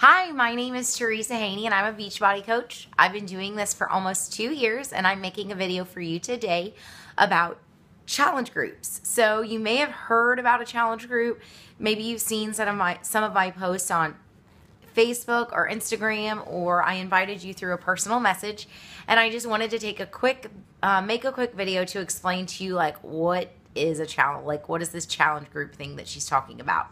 Hi, my name is Teresa Haney and I'm a Beachbody coach. I've been doing this for almost 2 years and I'm making a video for you today about challenge groups. So you may have heard about a challenge group. Maybe you've seen some of my posts on Facebook or Instagram, or I invited you through a personal message, and I just wanted to take a quick, make a quick video to explain to you like what is a challenge, like what is this challenge group thing that she's talking about.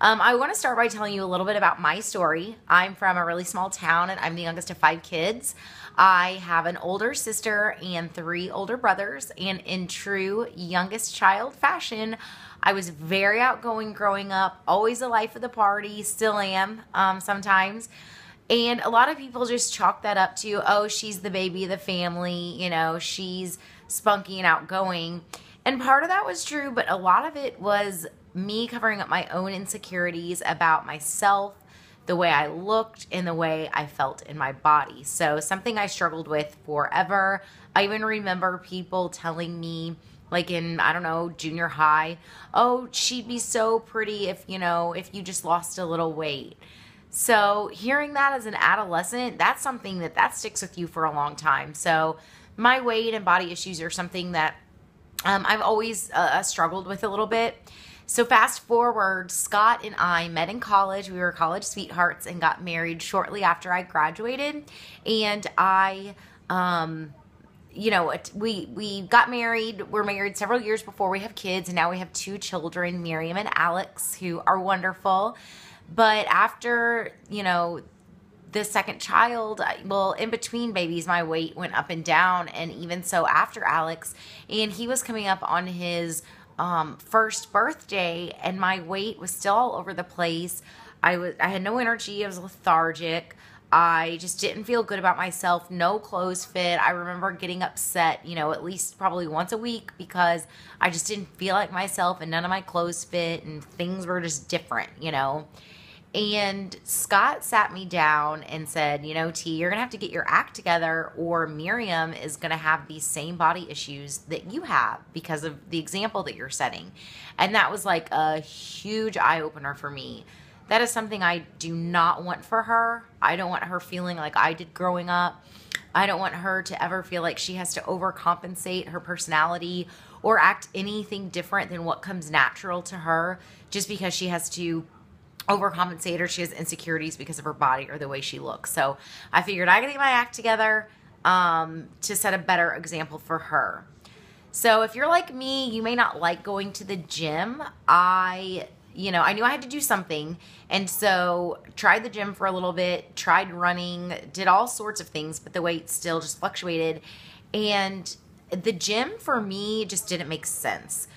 I want to start by telling you a little bit about my story. I'm from a really small town and I'm the youngest of 5 kids. I have an older sister and 3 older brothers, and in true youngest child fashion, I was very outgoing growing up, always the life of the party, still am sometimes. And a lot of people just chalk that up to, oh, she's the baby of the family, you know, she's spunky and outgoing. And part of that was true, but a lot of it was me covering up my own insecurities about myself, the way I looked, and the way I felt in my body. So something I struggled with forever. I even remember people telling me, like in, I don't know, junior high, oh, she'd be so pretty if, you know, if you just lost a little weight. So hearing that as an adolescent, that's something that sticks with you for a long time. So my weight and body issues are something that I've always struggled with a little bit. So fast forward, Scott and I met in college. We were college sweethearts and got married shortly after I graduated. And you know, we got married. We're married several years before we have kids, and now we have 2 children, Miriam and Alex, who are wonderful. But after, you know, the second child, well, in between babies, my weight went up and down, and even so after Alex, and he was coming up on his first birthday, and my weight was still all over the place. I had no energy. I was lethargic. I just didn't feel good about myself. No clothes fit. I remember getting upset, you know, at least probably once a week because I just didn't feel like myself and none of my clothes fit and things were just different, you know. And Scott sat me down and said, you know, T, you're going to have to get your act together, or Miriam is going to have these same body issues that you have because of the example that you're setting. And that was like a huge eye-opener for me. That is something I do not want for her. I don't want her feeling like I did growing up. I don't want her to ever feel like she has to overcompensate her personality or act anything different than what comes natural to her just because she has to overcompensate or she has insecurities because of her body or the way she looks. So I figured I gotta get my act together to set a better example for her. So if you're like me, you may not like going to the gym. I knew I had to do something, and so tried the gym for a little bit, tried running, did all sorts of things, but the weight still just fluctuated. And the gym for me just didn't make sense.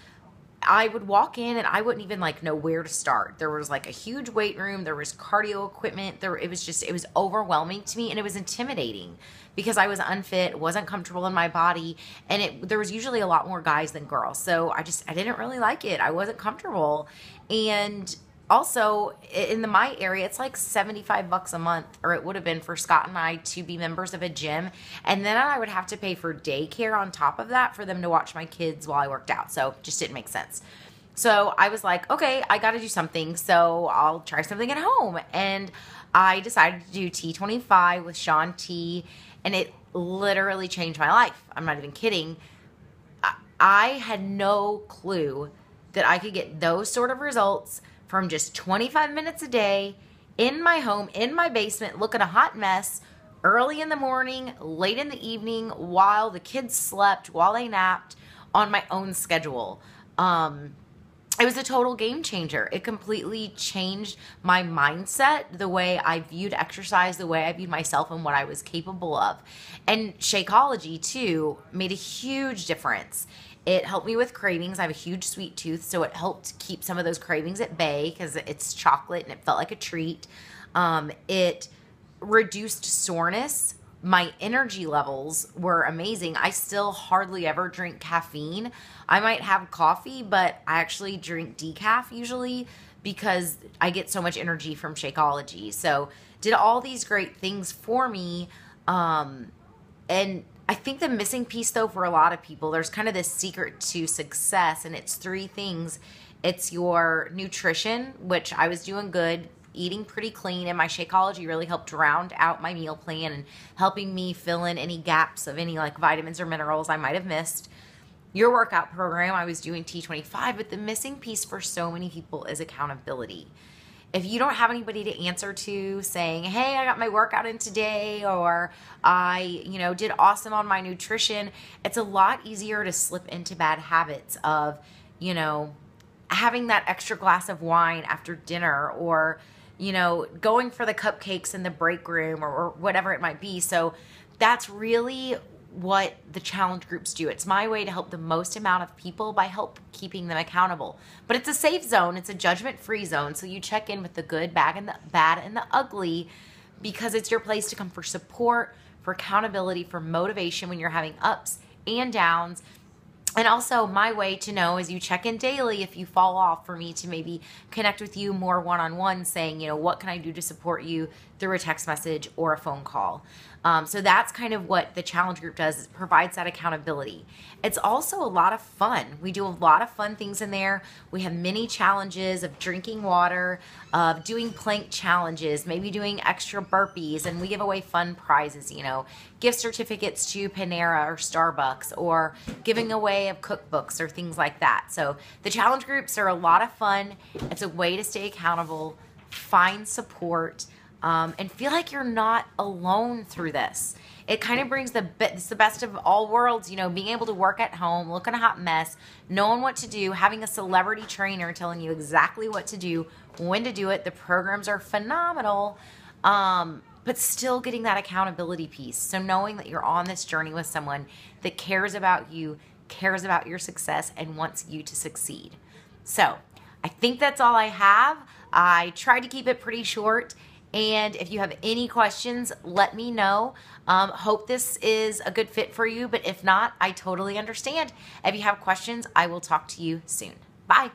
I would walk in and I wouldn't even like know where to start. There was like a huge weight room. There was cardio equipment. It was overwhelming to me, and it was intimidating because I was unfit, wasn't comfortable in my body, and there was usually a lot more guys than girls. So I didn't really like it. I wasn't comfortable. And also in my area, it's like $75 a month, or it would have been for Scott and I to be members of a gym. And then I would have to pay for daycare on top of that for them to watch my kids while I worked out. So it just didn't make sense. So I was like, okay, I got to do something. So I'll try something at home. And I decided to do T25 with Shaun T, and it literally changed my life. I'm not even kidding. I had no clue that I could get those sort of results from just 25 minutes a day in my home, in my basement, looking a hot mess, early in the morning, late in the evening, while the kids slept, while they napped, on my own schedule. It was a total game changer. It completely changed my mindset, the way I viewed exercise, the way I viewed myself and what I was capable of. And Shakeology, too, made a huge difference. It helped me with cravings. I have a huge sweet tooth, so it helped keep some of those cravings at bay because it's chocolate and it felt like a treat. It reduced soreness. My energy levels were amazing. I still hardly ever drink caffeine. I might have coffee, but I actually drink decaf usually because I get so much energy from Shakeology. So did all these great things for me. And I think the missing piece, though, for a lot of people, there's kind of this secret to success, and it's 3 things. It's your nutrition, which I was doing good, eating pretty clean, and my Shakeology really helped round out my meal plan and helping me fill in any gaps of any like vitamins or minerals I might have missed. Your workout program, I was doing T25, but the missing piece for so many people is accountability. If you don't have anybody to answer to saying, hey, I got my workout in today, or I, did awesome on my nutrition, it's a lot easier to slip into bad habits of, having that extra glass of wine after dinner, or, going for the cupcakes in the break room, or whatever it might be. So that's really what the challenge groups do. It's my way to help the most amount of people by keeping them accountable. But it's a safe zone. It's a judgment-free zone. So you check in with the good, bad, and the ugly, because it's your place to come for support, for accountability, for motivation when you're having ups and downs. And also my way to know is you check in daily if you fall off, for me to maybe connect with you more one-on-one, saying, what can I do to support you through a text message or a phone call. So that's kind of what the challenge group does. It provides that accountability. It's also a lot of fun. We do a lot of fun things in there. We have mini challenges of drinking water, of doing plank challenges, maybe doing extra burpees, and we give away fun prizes, gift certificates to Panera or Starbucks, or giving away of cookbooks or things like that. So the challenge groups are a lot of fun. It's a way to stay accountable, find support, and feel like you're not alone through this. It kind of brings it's the best of all worlds, being able to work at home, looking a hot mess, knowing what to do, having a celebrity trainer telling you exactly what to do, when to do it. The programs are phenomenal, but still getting that accountability piece. So knowing that you're on this journey with someone that cares about you, cares about your success, and wants you to succeed. So I think that's all I have. I tried to keep it pretty short. And if you have any questions, let me know. Hope this is a good fit for you, but if not, I totally understand. If you have questions, I will talk to you soon. Bye.